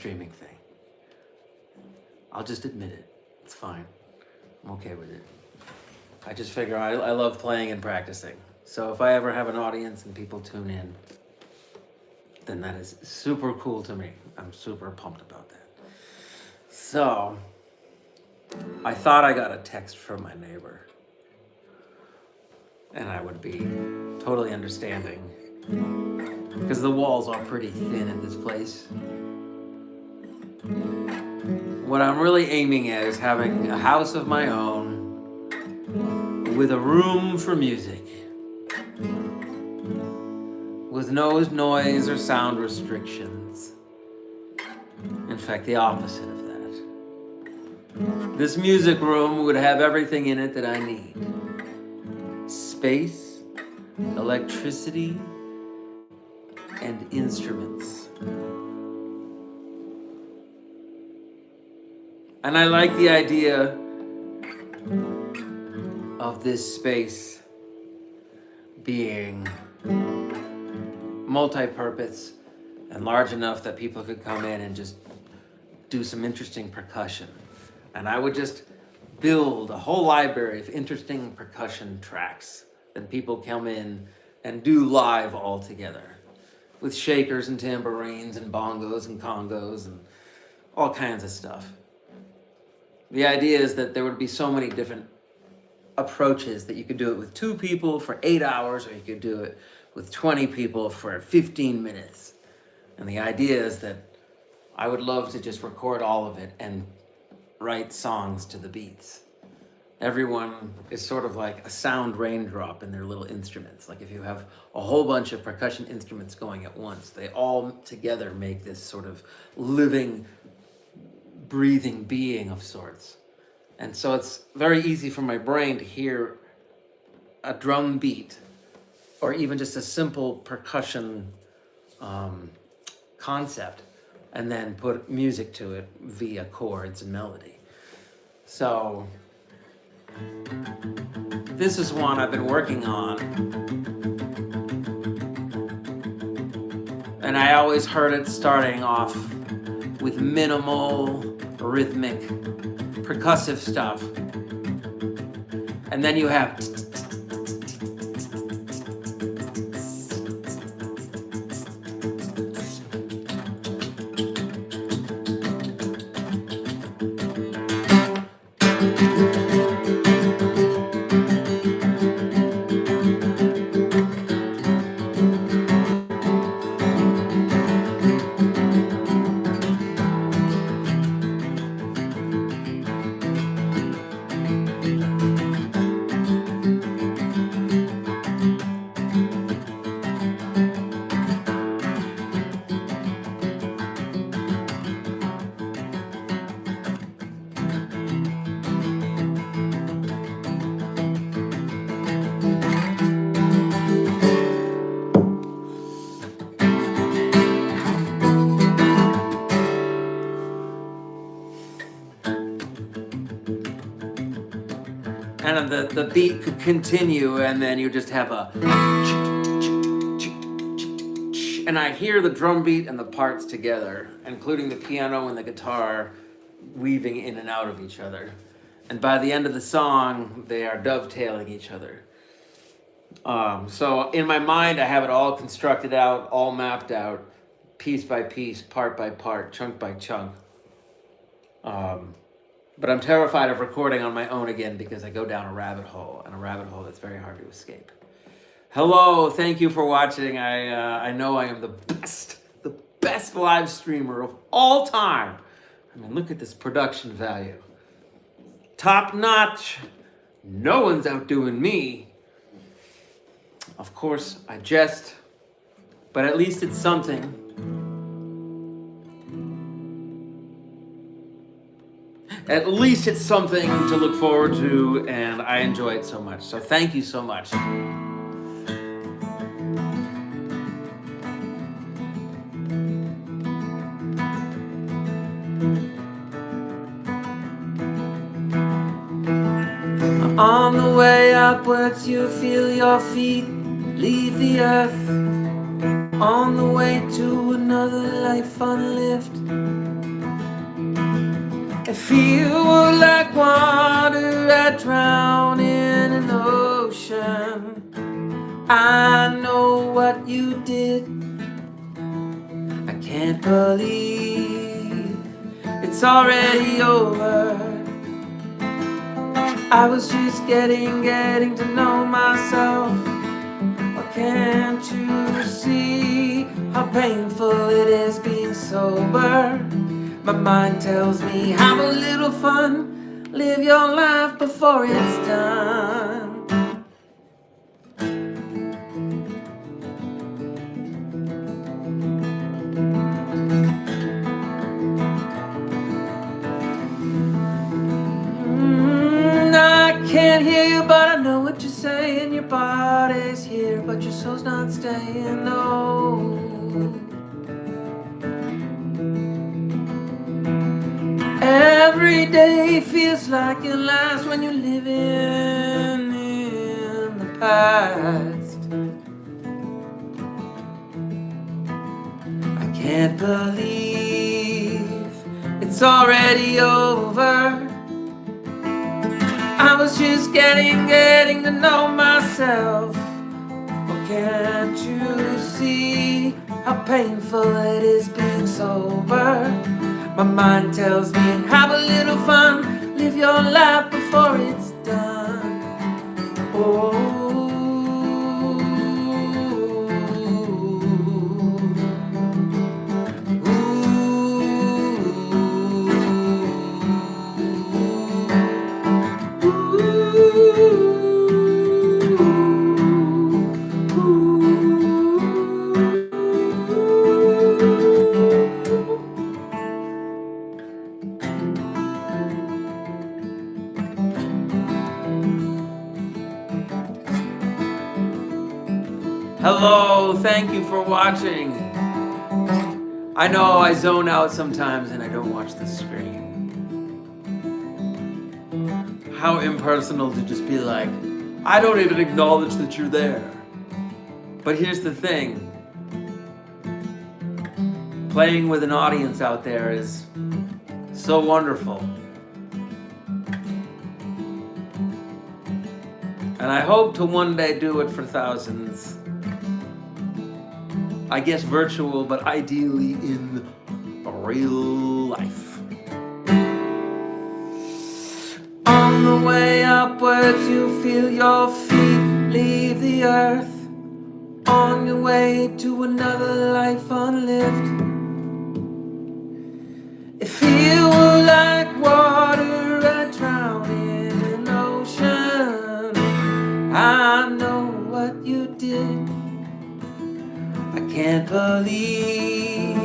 streaming thing. I'll just admit it. It's fine. I'm okay with it. I just figure I love playing and practicing. So if I ever have an audience and people tune in, then that is super cool to me. I'm super pumped about that. So I thought I got a text from my neighbor, and I would be totally understanding because the walls are pretty thin in this place. What I'm really aiming at is having a house of my own with a room for music, with no noise or sound restrictions. In fact, the opposite of that. This music room would have everything in it that I need. Space, electricity, and instruments. And I like the idea of this space being multi-purpose and large enough that people could come in and just do some interesting percussion. And I would just build a whole library of interesting percussion tracks that people come in and do live all together with shakers and tambourines and bongos and congos and all kinds of stuff. The idea is that there would be so many different approaches that you could do it with 2 people for 8 hours, or you could do it with 20 people for 15 minutes. And the idea is that I would love to just record all of it and write songs to the beats. Everyone is sort of like a sound raindrop in their little instruments. Like if you have a whole bunch of percussion instruments going at once, they all together make this sort of living, breathing being of sorts. And so it's very easy for my brain to hear a drum beat or even just a simple percussion concept and then put music to it via chords and melody. So this is one I've been working on. And I always heard it starting off with minimal, rhythmic, percussive stuff. And then you have and the beat could continue, and then you just have a, and I hear the drum beat and the parts together, including the piano and the guitar weaving in and out of each other. And by the end of the song, they are dovetailing each other. So in my mind, I have it all constructed out, all mapped out, piece by piece, part by part, chunk by chunk. But I'm terrified of recording on my own again because I go down a rabbit hole, and a rabbit hole that's very hard to escape. Hello, thank you for watching. I know I am the best live streamer of all time. I mean, look at this production value. Top notch. No one's outdoing me. Of course, I jest, but at least it's something. At least it's something to look forward to, and I enjoy it so much. So thank you so much. On the way upwards, you feel your feet leave the earth. On the way to another life unlived. feel like water I drown in an ocean. I know what you did. I can't believe it's already over. I was just getting to know myself. Why can't you see how painful it is being sober? My mind tells me have a little fun, live your life before it's done. I can't hear you, but I know what you're saying. Your body's here, but your soul's not staying. No. Every day feels like it lasts when you're living in the past. I can't believe it's already over. I was just getting to know myself. Well, can't you see how painful it is being sober? My mind tells me have a little fun, live your life before it's done. Oh. Hello, thank you for watching. I know I zone out sometimes and I don't watch the screen. How impersonal to just be like, I don't even acknowledge that you're there. But here's the thing. Playing with an audience out there is so wonderful. And I hope to one day do it for thousands. I guess virtual, but ideally in real life. On the way upwards, you feel your feet leave the earth. On your way to another life unlived. It feels like water I drown in an ocean. I know what you did. I can't believe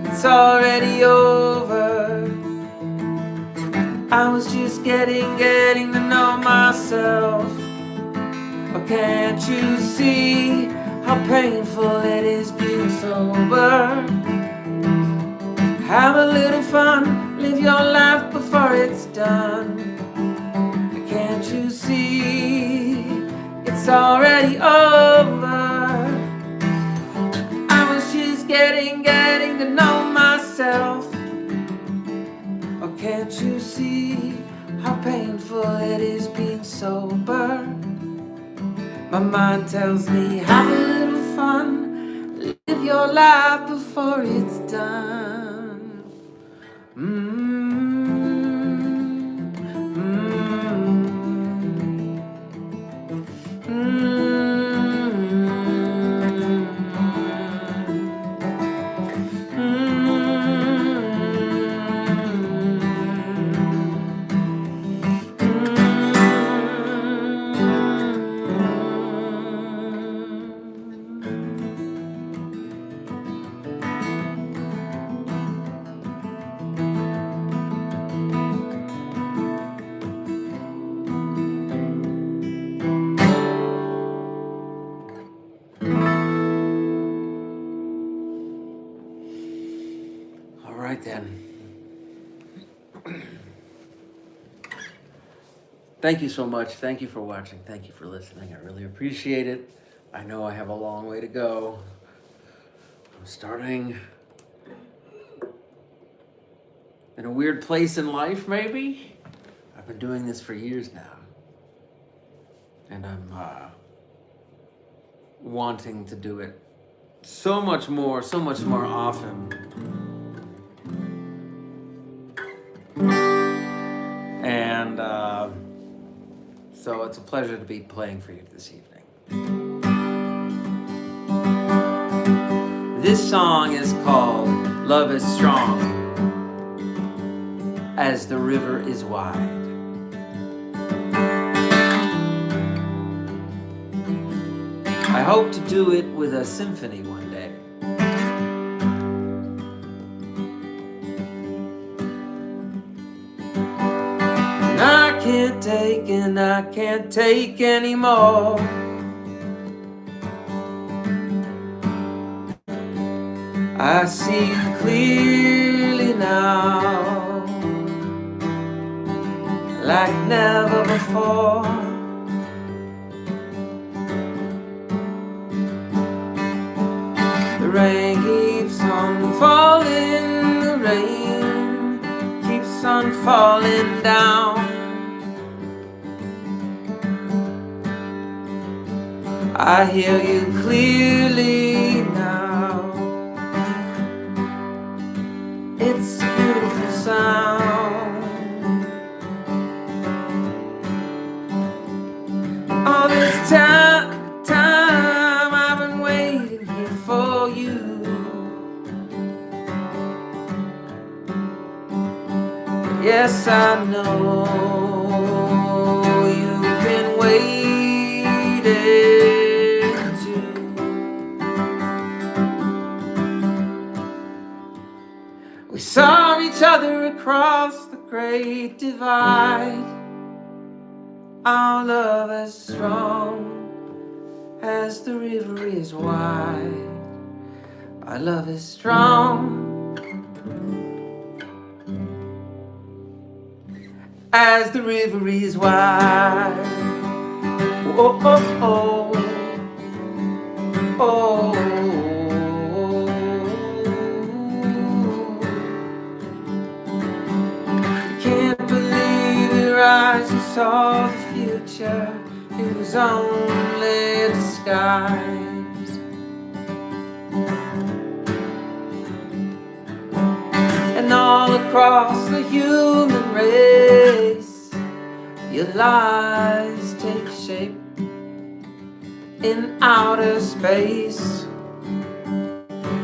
it's already over. I was just getting to know myself. Or can't you see how painful it is being sober? Have a little fun, live your life before it's done. Can't you see it's already over? Getting to know myself. Or can't you see how painful it is being sober? My mind tells me have a little fun, live your life before it's done. All right then. Thank you so much. Thank you for watching. Thank you for listening. I really appreciate it. I know I have a long way to go. I'm starting in a weird place in life, maybe. I've been doing this for years now. And I'm wanting to do it so much more often. And so it's a pleasure to be playing for you this evening. This song is called Love is Strong as the River is Wide. I hope to do it with a symphony one day. And I can't take anymore. I see you clearly now, like never before. The rain keeps on falling, the rain keeps on falling down. I hear you clearly now. It's a beautiful sound. All this time I've been waiting here for you. Yes, I know you've been waiting too. We saw each other across the great divide. Our love as strong as the river is wide. Our love is strong as the river is wide. Oh, oh, oh, oh. Can't believe your eyes, you saw the future. It was only a disguise. And all across the human race, your lies take shape in outer space.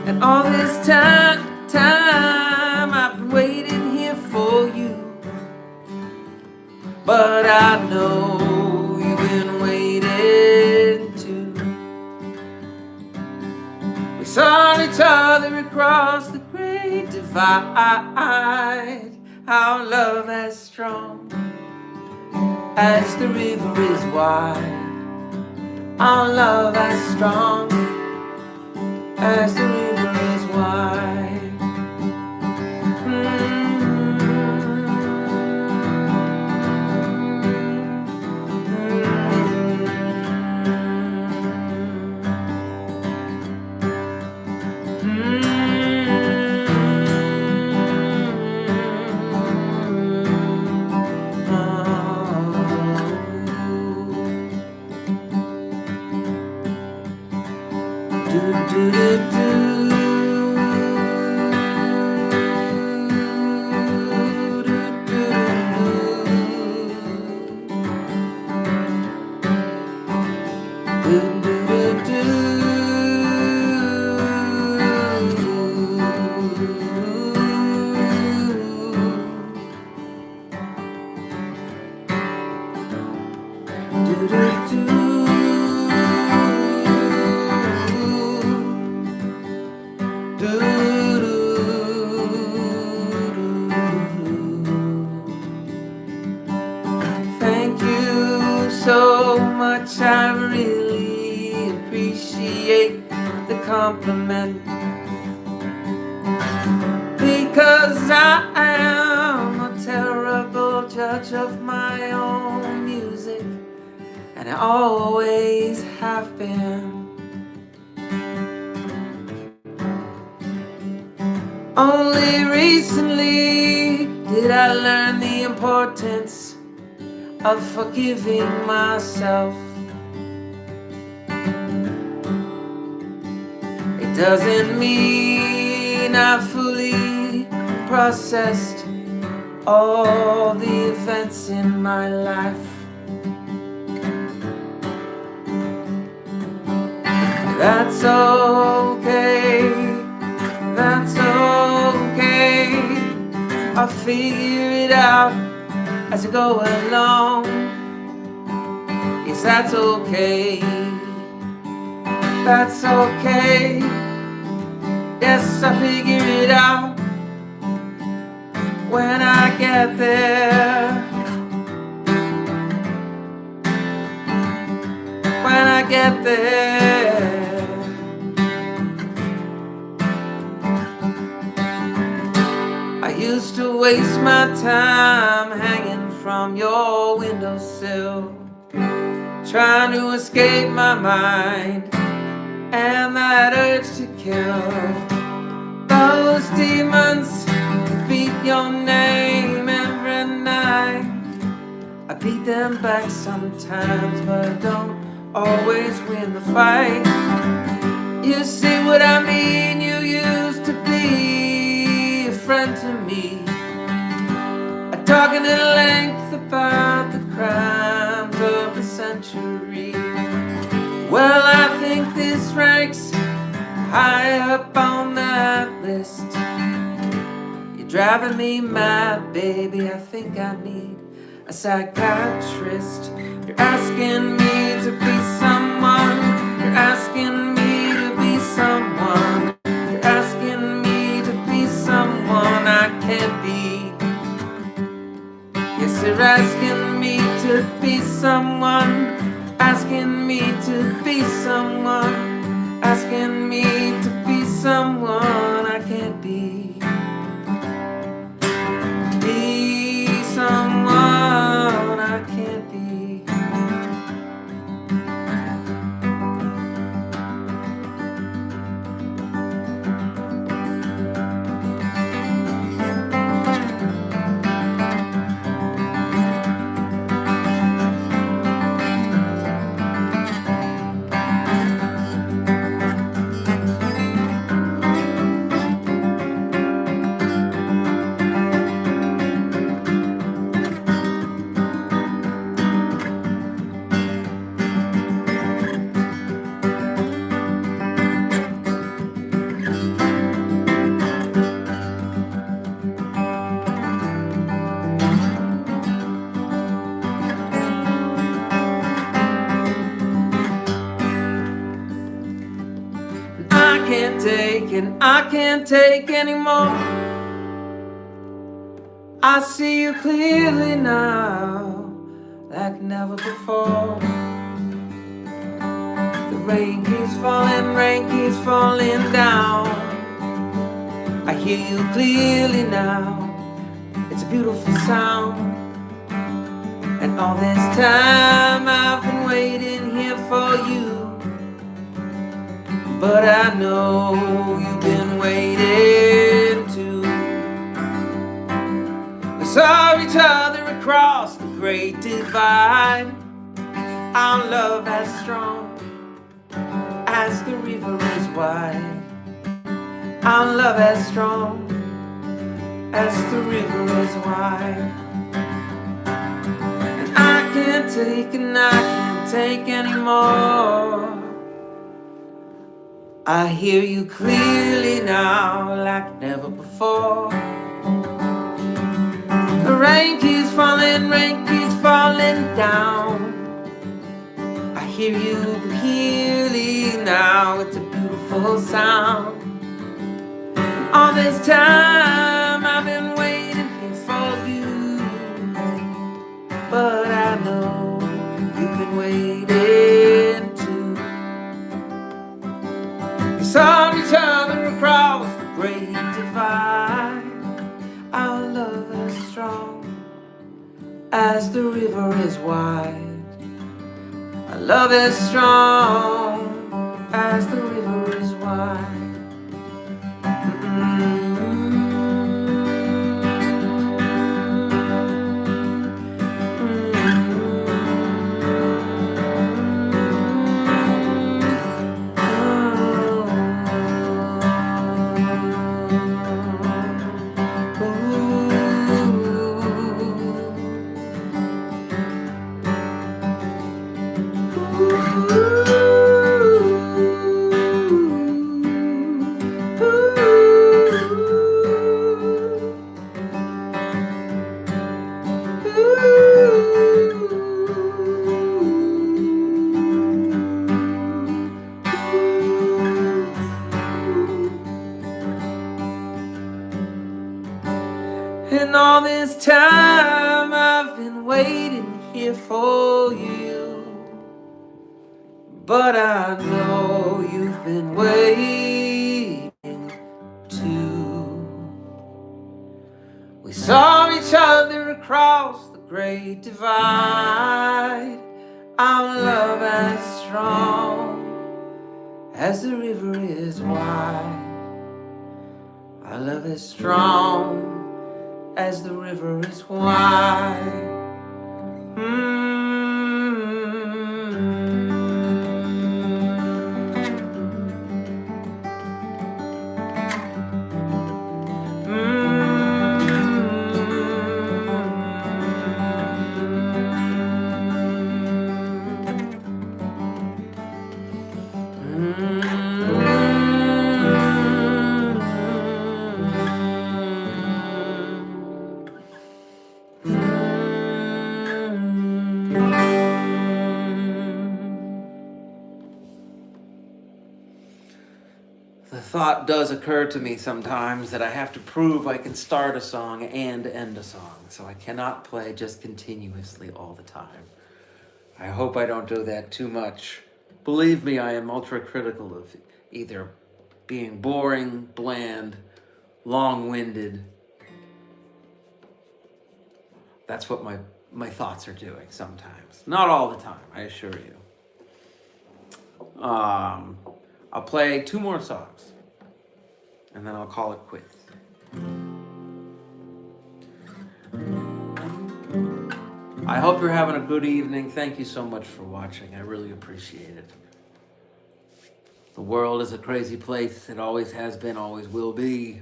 And all this time I've been waiting here for you. But I know you've been waiting too. We saw each other across the great divide. Our love as strong as the river is wide. Our love as strong as the river is wide. Thank you so much, I really appreciate the compliment, because I am a terrible judge of my own music, and I always have been. Only recently did I learn the importance of forgiving myself. It doesn't mean I fully processed all the events in my life. That's okay, that's okay. I'll figure it out as I go along. Yes, that's okay, that's okay. Yes, I'll figure it out when I get there. When I get there. I used to waste my time hanging from your windowsill, trying to escape my mind and that urge to kill. Those demons that beat your name every night, I beat them back sometimes, but I don't always win the fight. You see what I mean? You used to be a friend to me, talking at length about the crimes of the century. Well, I think this ranks high up on that list. You're driving me mad, baby. I think I need a psychiatrist. You're asking me to be someone. You're asking me to be someone. You're asking me to be someone I can't be. Yes, you're asking me to be someone. Asking me to be someone. Asking me to be someone I can't be. Be someone I can't be. I can't take anymore. I see you clearly now, like never before. The rain keeps falling down. I hear you clearly now, it's a beautiful sound. And all this time I've been waiting here for you, but I know you've been waiting too. We saw each other across the great divide. Our love as strong as the river is wide. Our love as strong as the river is wide. And I can't take anymore. I hear you clearly now, like never before. The rain keeps falling down. I hear you clearly now, it's a beautiful sound. And all this time I've been waiting here for you, but I know you've been waiting too. We saw each other across the great divide. Our love as strong as the river is wide. Our love as strong as the river is wide. And all this time I've been waiting here for you. But I know you've been waiting too. We saw each other across the great divide. Our love as strong as the river is wide. Our love is strong as the river is wide. The thought does occur to me sometimes that I have to prove I can start a song and end a song, so I cannot play just continuously all the time. I hope I don't do that too much. Believe me, I am ultra critical of either being boring, bland, long-winded. That's what my thoughts are doing sometimes. Not all the time, I assure you. I'll play 2 more songs, and then I'll call it quits. I hope you're having a good evening. Thank you so much for watching. I really appreciate it. The world is a crazy place. It always has been, always will be.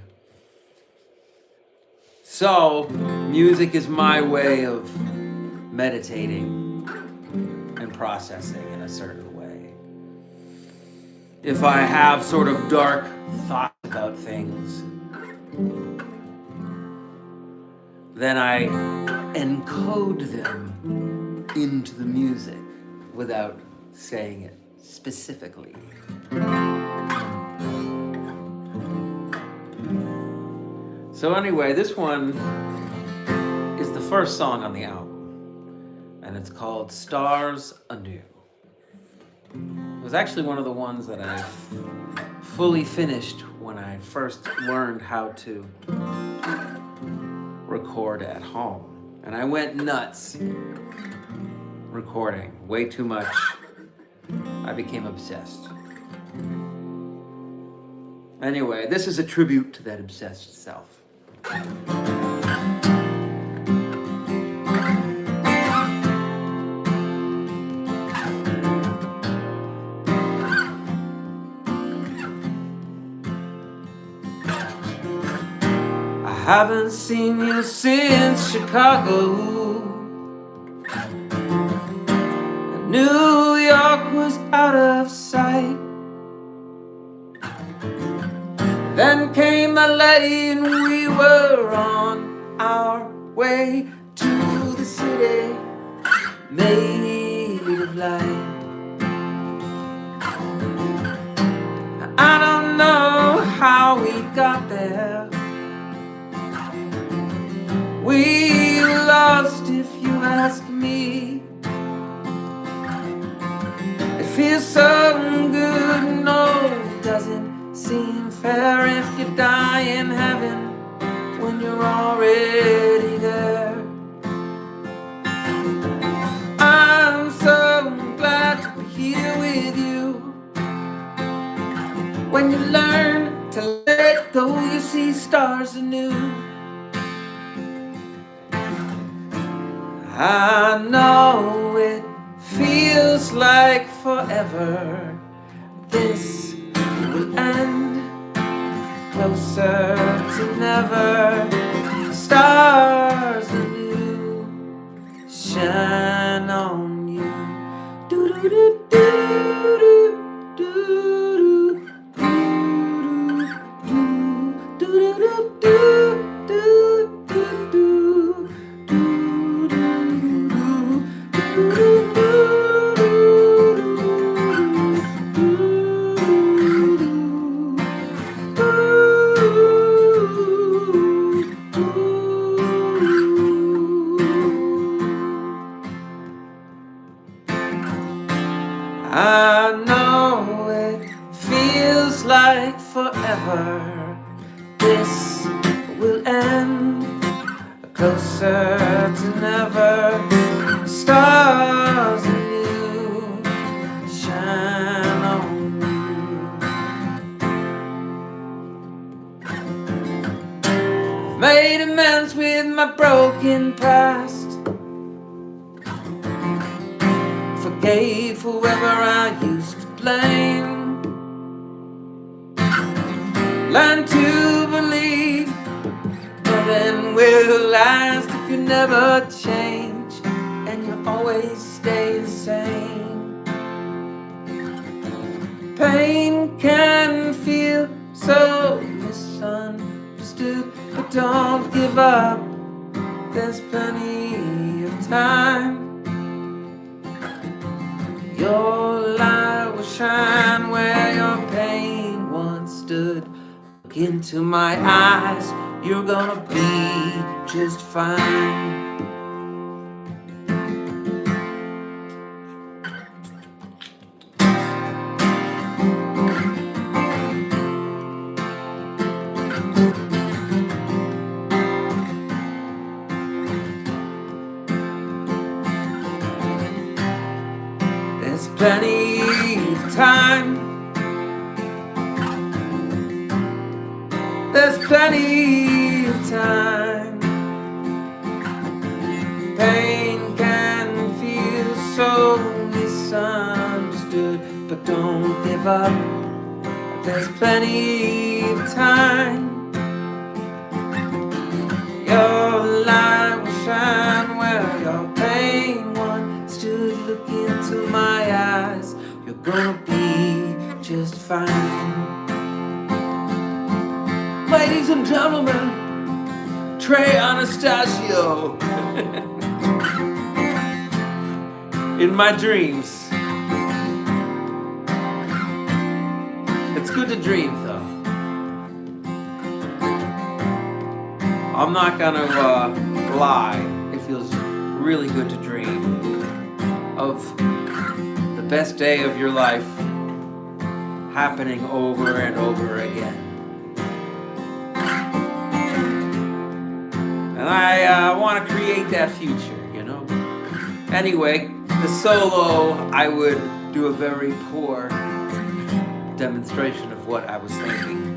So, music is my way of meditating and processing in a certain way. If I have sort of dark thoughts about things, then I encode them into the music without saying it specifically. So anyway, this one is the first song on the album, and it's called Stars Anew. It was actually one of the ones that I fully finished when I first learned how to record at home. And I went nuts recording, way too much. I became obsessed. Anyway, this is a tribute to that obsessed self. I haven't seen you since Chicago. And New York was out of sight. Then came LA and we were on our way to the city made of light. I don't know how we got there. We lost, if you ask me. It feels so good, no, it doesn't seem fair if you die in heaven when you're already there. I'm so glad to be here with you. When you learn to let go, you see stars anew. I know it feels like forever. This will end closer to never. Stars anew shine on you. Do do do do do do do do do do do do do. I know it feels like forever. This will end closer to never. Stars and you shine on you. Made amends with my broken past. Forgave whoever I used to blame. Learned to believe nothing will last if you never change and you always stay the same. Pain can feel so misunderstood, but don't give up, there's plenty of time. Your light will shine where your pain once stood. Look into my eyes, you're gonna be just fine. There's plenty of time. There's plenty of time. Pain can feel so misunderstood, but don't give up. There's plenty of time. Your light will shine where your pain once stood. Look into my eyes, you're gonna be just fine. Ladies and gentlemen, Trey Anastasio. In my dreams. It's good to dream though. I'm not gonna lie, it feels really good to dream of the best day of your life happening over and over again. And I want to create that future, you know? Anyway, the solo, I would do a very poor demonstration of what I was thinking.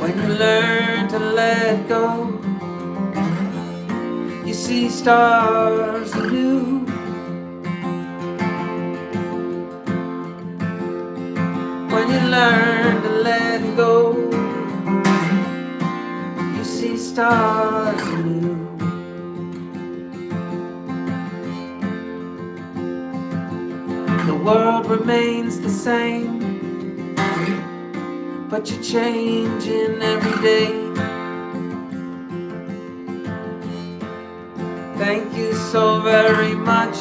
When you learn to let go, you see stars anew. When you learn to let go, you see stars anew. The world remains the same, but you're changing every day. Thank you so very much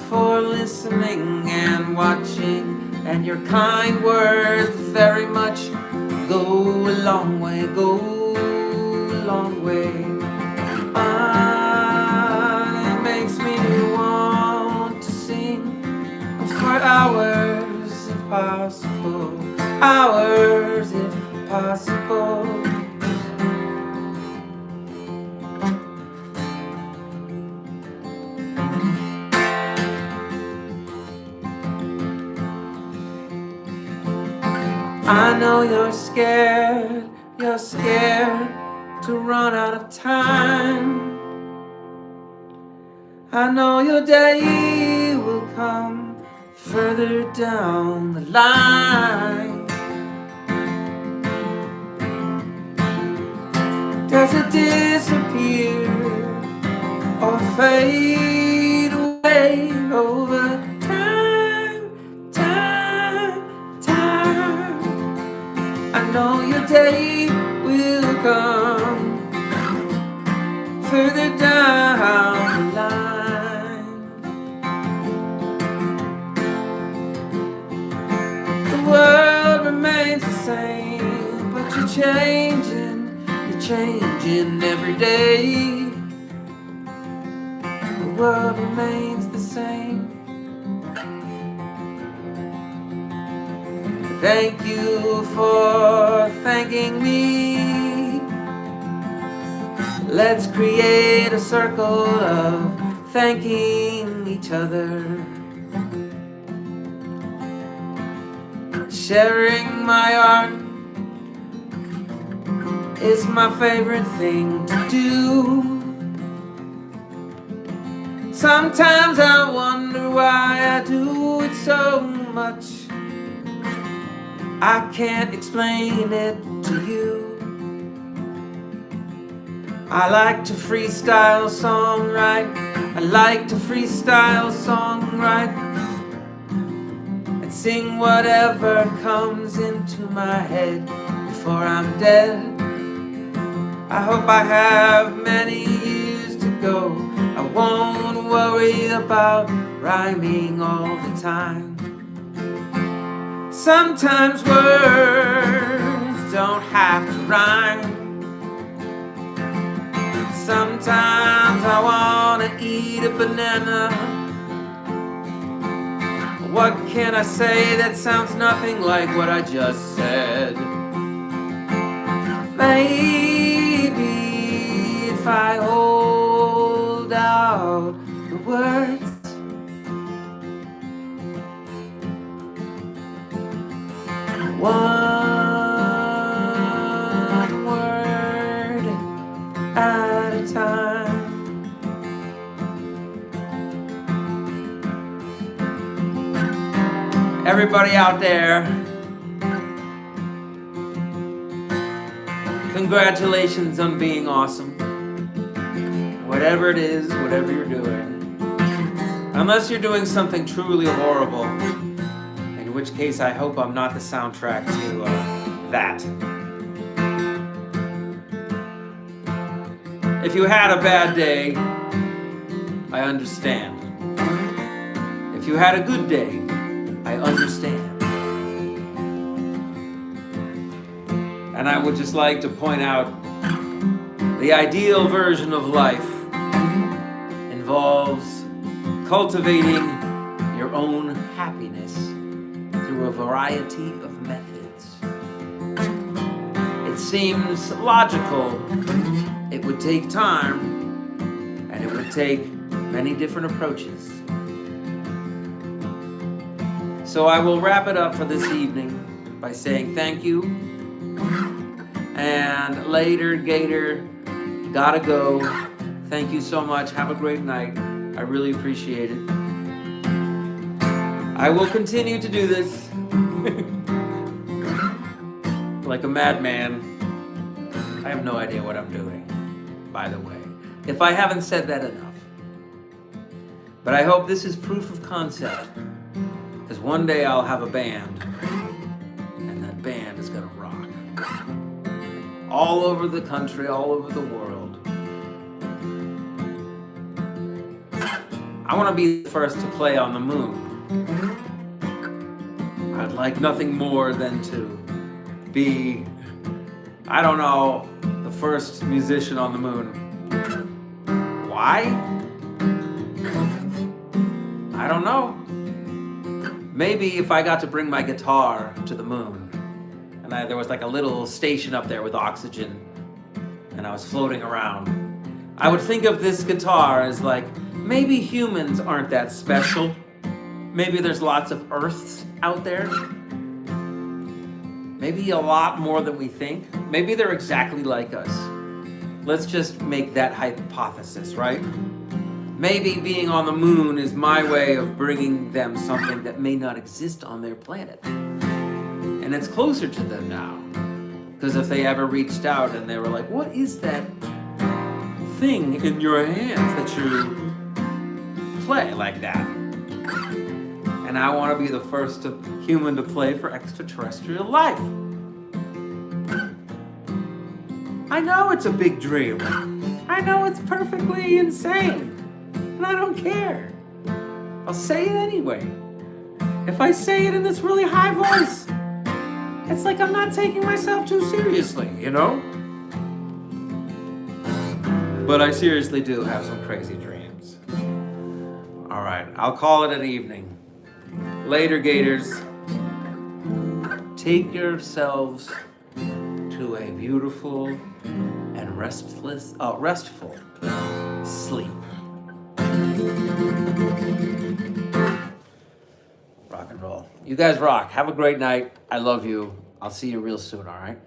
for listening and watching, and your kind words very much go a long way, go a long way. It makes me want to sing for hours if possible. Hours if possible. I know you're scared to run out of time. I know your day will come further down the line. Does it disappear or fade away over time? I know your day will come further down the line. The world remains the same, but you're changing every day. The world remains the same. Thank you for thanking me. Let's create a circle of thanking each other. Sharing my art is my favorite thing to do. Sometimes I wonder why I do it so much. I can't explain it to you. I like to freestyle songwrite. I like to freestyle songwrite and sing whatever comes into my head before I'm dead. I hope I have many years to go. I won't worry about rhyming all the time. Sometimes words don't have to rhyme. Sometimes I wanna eat a banana. What can I say that sounds nothing like what I just said? Maybe if I hold out the words, one word at a time. Everybody out there, congratulations on being awesome. Whatever it is, whatever you're doing. Unless you're doing something truly horrible, in which case I hope I'm not the soundtrack to that. If you had a bad day, I understand. If you had a good day, I understand. And I would just like to point out the ideal version of life involves cultivating your own happiness through a variety of methods. It seems logical. It would take time, and it would take many different approaches. So I will wrap it up for this evening by saying thank you. And later, Gator, gotta go. Thank you so much. Have a great night. I really appreciate it. I will continue to do this like a madman. I have no idea what I'm doing, by the way, if I haven't said that enough. But I hope this is proof of concept, because one day I'll have a band, and that band is gonna rock. All over the country, all over the world. I want to be the first to play on the moon. I'd like nothing more than to be, I don't know, the first musician on the moon. Why? I don't know. Maybe if I got to bring my guitar to the moon, and there was like a little station up there with oxygen, and I was floating around, I would think of this guitar as like, maybe humans aren't that special. Maybe there's lots of Earths out there. Maybe a lot more than we think. Maybe they're exactly like us. Let's just make that hypothesis, right? Maybe being on the moon is my way of bringing them something that may not exist on their planet. And it's closer to them now, Because if they ever reached out and they were like, what is that thing in your hands that you play like that? And I want to be the first human to play for extraterrestrial life. I know it's a big dream. I know it's perfectly insane. And I don't care. I'll say it anyway. If I say it in this really high voice, it's like I'm not taking myself too seriously, you know? But I seriously do have some crazy dreams. All right, I'll call it an evening. Later, Gators. Take yourselves to a beautiful and restful sleep. Rock and roll. You guys rock. Have a great night. I love you. I'll see you real soon, all right?